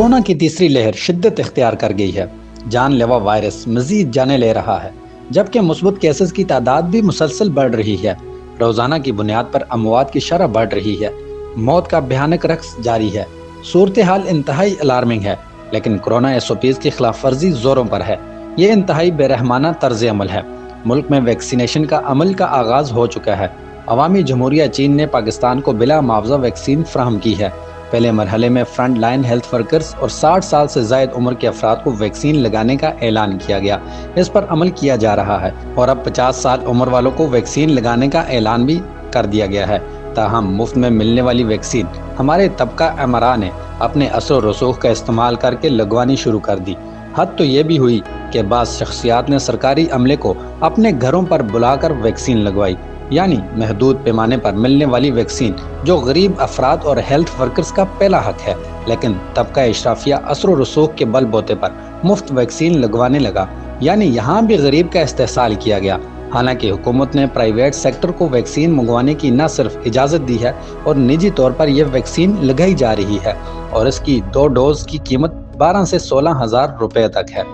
Corona की तीसरी लहर शिद्दत इख्तियार कर गई है। जानलेवा वायरस मजीद जाने ले रहा है, जबकि मुस्बत केसेस की तादाद भी मुसलसल बढ़ रही है। रोजाना की बुनियाद पर अमवात की शरह बढ़ रही है। मौत का भयानक रक्स जारी है। सूरत हाल इंतहाई अलार्मिंग है, लेकिन कोरोना SOPs की खिलाफ वर्जी जोरों पर है। ये इंतहाई बेरहमाना तर्ज अमल है। मुल्क में वैक्सीनेशन का अमल का आगाज हो चुका है। अवामी जमहूरिया चीन ने पाकिस्तान को बिला मुआवजा वैक्सीन फराहम की है। पहले मरहले में फ्रंट लाइन हेल्थ वर्कर्स और 60 साल से जायद उम्र के अफराद को वैक्सीन लगाने का ऐलान किया गया। इस पर अमल किया जा रहा है और अब 50 साल उम्र वालों को वैक्सीन लगाने का ऐलान भी कर दिया गया है। ताहम मुफ्त में मिलने वाली वैक्सीन हमारे तबका एमरा ने अपने असर रसूख का इस्तेमाल करके लगवानी शुरू कर दी। हद तो ये भी हुई कि बाज़ शख्सियात ने सरकारी अमले को अपने घरों पर बुलाकर वैक्सीन लगवाई, यानी महदूद पैमाने पर मिलने वाली वैक्सीन जो गरीब अफराद और हेल्थ वर्कर्स का पहला हक है। लेकिन तबका इशराफिया असर रसूख के बल बोते पर मुफ्त वैक्सीन लगवाने लगा, यानी यहाँ भी गरीब का इस्तेहसाल किया गया। हालांकि हुकूमत ने प्राइवेट सेक्टर को वैक्सीन मंगवाने की न सिर्फ इजाज़त दी है और निजी तौर पर यह वैक्सीन लगाई जा रही है और इसकी 2 डोज की कीमत 12 से 16 हज़ार रुपये तक है।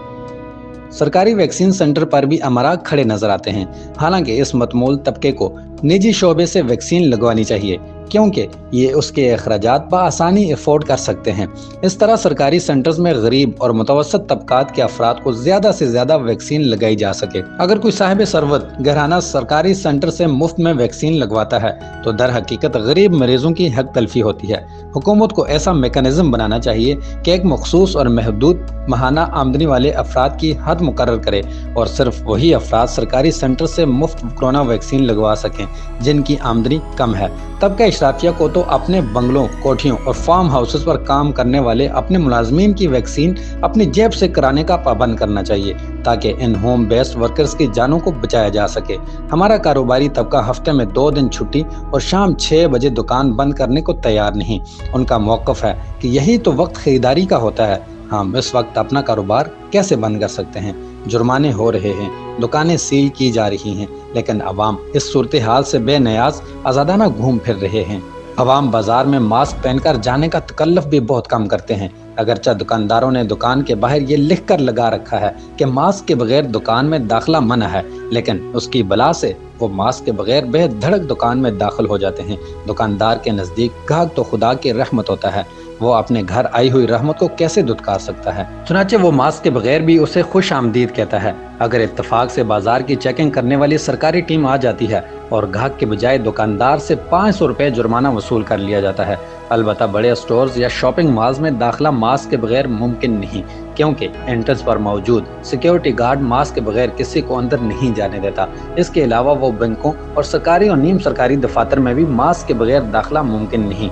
सरकारी वैक्सीन सेंटर पर भी अमरा खड़े नजर आते हैं। हालांकि इस मतमूल तबके को निजी शोबे से वैक्सीन लगवानी चाहिए, क्योंकि ये उसके अखराजात बआसानी अफोर्ड कर सकते हैं। इस तरह सरकारी सेंटर्स में गरीब और मुतवसत तबकात के अफराद को ज्यादा से ज्यादा वैक्सीन लगाई जा सके। अगर कोई साहिब सरवत घराना सरकारी सेंटर से मुफ्त में वैक्सीन लगवाता है तो दर हकीकत गरीब मरीजों की हक तलफी होती है। हुकूमत को ऐसा मेकनिज़म बनाना चाहिए कि एक मखसूस और महदूद माहाना आमदनी वाले अफराद की हद मुकर्रर करे और सिर्फ वही अफराद सरकारी सेंटर से मुफ्त कोरोना वैक्सीन लगवा सकें जिनकी आमदनी कम है। तबका इशराफिया को तो अपने बंगलों, कोठियों और फार्म हाउसेस पर काम करने वाले अपने मुलाजमीन की वैक्सीन अपनी जेब से कराने का पाबंद करना चाहिए, ताकि इन होम बेस्ड वर्कर्स की जानों को बचाया जा सके। हमारा कारोबारी तबका हफ्ते में 2 दिन छुट्टी और शाम 6 बजे दुकान बंद करने को तैयार नहीं। उनका मौक़िफ़ है कि यही तो वक्त खरीदारी का होता है। हम इस वक्त अपना कारोबार कैसे बंद कर सकते हैं? जुर्माने हो रहे हैं, दुकानें सील की जा रही हैं, लेकिन अवाम इस सूरत हाल से बेनियाज आज़ादाना घूम फिर रहे हैं। अवाम बाजार में मास्क पहनकर जाने का तकल्लुफ़ भी बहुत कम करते हैं। अगरचे दुकानदारों ने दुकान के बाहर ये लिख कर लगा रखा है कि मास्क के बगैर दुकान में दाखिला मना है, लेकिन उसकी बला से वो मास्क के बगैर बेधड़क दुकान में दाखिल हो जाते हैं। दुकानदार के नज़दीक गाहक तो खुदा की रहमत होता है, वो अपने घर आई हुई रहमत को कैसे दुत्कार सकता है? चुनाचे वो मास्क के बगैर भी उसे खुश आमदीद कहता है। अगर इत्तफाक से बाजार की चेकिंग करने वाली सरकारी टीम आ जाती है और गाहक के बजाय दुकानदार से 500 रुपये जुर्माना वसूल कर लिया जाता है। अलबत्ता बड़े स्टोर्स या शॉपिंग मॉल्स में दाखिला मास्क के बगैर मुमकिन नहीं, क्योंकि एंट्रेंस पर मौजूद सिक्योरिटी गार्ड मास्क के बगैर किसी को अंदर नहीं जाने देता। इसके अलावा वो बैंकों और सरकारी और नीम सरकारी दफातर में भी मास्क के बगैर दाखिला मुमकिन नहीं।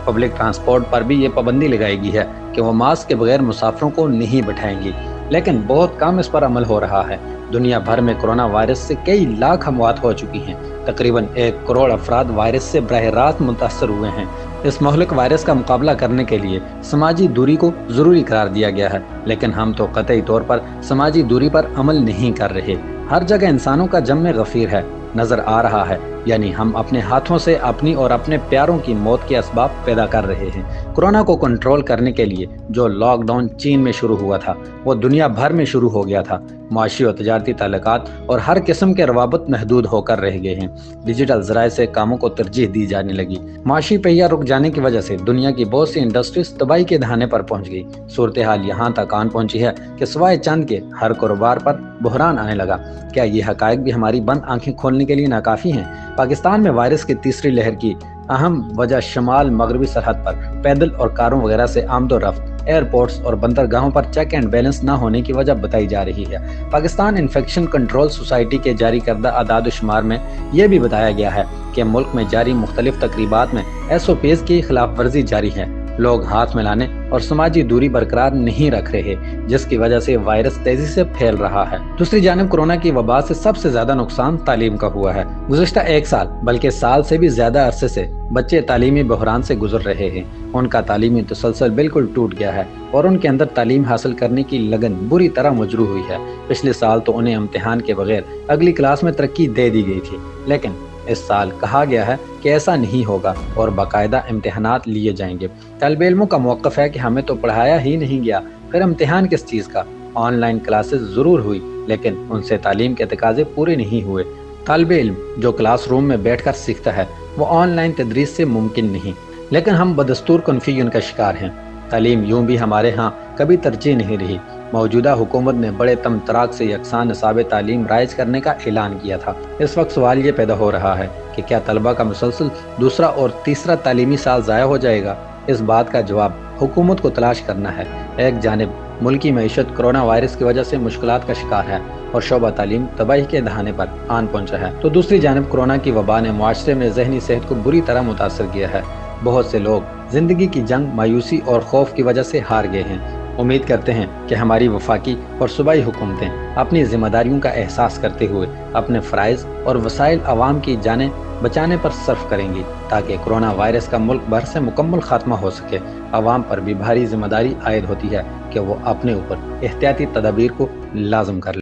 पब्लिक ट्रांसपोर्ट पर भी ये पाबंदी लगाई गई है कि वो मास्क के बगैर मुसाफिरों को नहीं बिठाएंगी, लेकिन बहुत कम इस पर अमल हो रहा है। दुनिया भर में कोरोना वायरस से कई लाख अमवात हो चुकी हैं। तकरीबन 1 करोड़ अफराद वायरस से बराह रास्त मुतासर हुए हैं। इस महलिक वायरस का मुकाबला करने के लिए समाजी दूरी को जरूरी करार दिया गया है, लेकिन हम तो कतई तौर पर समाजी दूरी पर अमल नहीं कर रहे। हर जगह इंसानों का जम गफीर है नजर आ रहा है, यानी हम अपने हाथों से अपनी और अपने प्यारों की मौत के असबाब पैदा कर रहे हैं। कोरोना को कंट्रोल करने के लिए जो लॉकडाउन चीन में शुरू हुआ था वो दुनिया भर में शुरू हो गया था। माशी और तजारती ताल्लुकात और हर किस्म के रवाबत महदूद होकर रह गए हैं। डिजिटल ज़राए से कामों को तरजीह दी जाने लगी। माशी पहिया रुक जाने की वजह से दुनिया की बहुत सी इंडस्ट्रीज तबाही के दहाने पर पहुंच गई। सूरत हाल यहाँ तक आन पहुंची है कि सिवाय चंद के हर कारोबार पर बहरान आने लगा। क्या ये हकायक भी हमारी बंद आंखें खोलने के लिए नाकाफी हैं? पाकिस्तान में वायरस की तीसरी लहर की अहम वजह शमाल मगरबी सरहद पर पैदल और कारों वगैरह से आमदोरफ्त, एयरपोर्ट्स और बंदरगाहों पर चेक एंड बैलेंस न होने की वजह बताई जा रही है। पाकिस्तान इन्फेक्शन कंट्रोल सोसाइटी के जारी करदा आदाद शुमार में यह भी बताया गया है कि मुल्क में जारी मुख्तलिफ तकरीबात में SOPs की खिलाफ वर्जी जारी है। लोग हाथ मिलाने और समाजी दूरी बरकरार नहीं रख रहे, जिसकी वजह से वायरस तेजी से फैल रहा है। दूसरी जानब कोरोना की वबा से सबसे ज्यादा नुकसान तालीम का हुआ है। गुज़िश्ता 1 साल बल्कि साल से भी ज्यादा अरसे से बच्चे तालीमी बहरान से गुजर रहे हैं। उनका तालीमी तसलसल बिल्कुल टूट गया है और उनके अंदर तालीम हासिल करने की लगन बुरी तरह मजरूह हुई है। पिछले साल तो उन्हें इम्तिहान के बगैर अगली क्लास में तरक्की दे दी गई थी, लेकिन اس سال کہا گیا ہے کہ ایسا نہیں ہوگا اور باقاعدہ امتحانات لیے جائیں گے۔ طالب علموں کا موقف ہے کہ ہمیں تو پڑھایا ہی نہیں گیا، پھر امتحان کس چیز کا؟ آن لائن کلاسز ضرور ہوئی لیکن ان سے تعلیم کے تقاضے پورے نہیں ہوئے۔ طالب علم جو کلاس روم میں بیٹھ کر سیکھتا ہے وہ آن لائن تدریس سے ممکن نہیں، لیکن ہم بدستور کنفیوژن کا شکار ہیں۔ تعلیم یوں بھی ہمارے ہاں کبھی ترجیح نہیں رہی۔ موجودہ حکومت نے بڑے تم تراک سے یکساں نصاب تعلیم رائج کرنے کا اعلان کیا تھا۔ اس وقت سوال یہ پیدا ہو رہا ہے کہ کیا طلبہ کا مسلسل دوسرا اور تیسرا تعلیمی سال ضائع ہو جائے گا؟ اس بات کا جواب حکومت کو تلاش کرنا ہے۔ ایک جانب ملکی معیشت کرونا وائرس کی وجہ سے مشکلات کا شکار ہے اور شعبہ تعلیم تباہی کے دہانے پر آن پہنچا ہے، تو دوسری جانب کورونا کی وبا نے معاشرے میں ذہنی صحت کو بری طرح متاثر کیا ہے۔ بہت سے لوگ زندگی کی جنگ مایوسی اور خوف کی وجہ سے ہار گئے ہیں۔ امید کرتے ہیں کہ ہماری وفاقی اور صوبائی حکومتیں اپنی ذمہ داریوں کا احساس کرتے ہوئے اپنے فرائض اور وسائل عوام کی جانیں بچانے پر صرف کریں گی تاکہ کرونا وائرس کا ملک بھر سے مکمل خاتمہ ہو سکے۔ عوام پر بھی بھاری ذمہ داری عائد ہوتی ہے کہ وہ اپنے اوپر احتیاطی تدابیر کو لازم کر لیں۔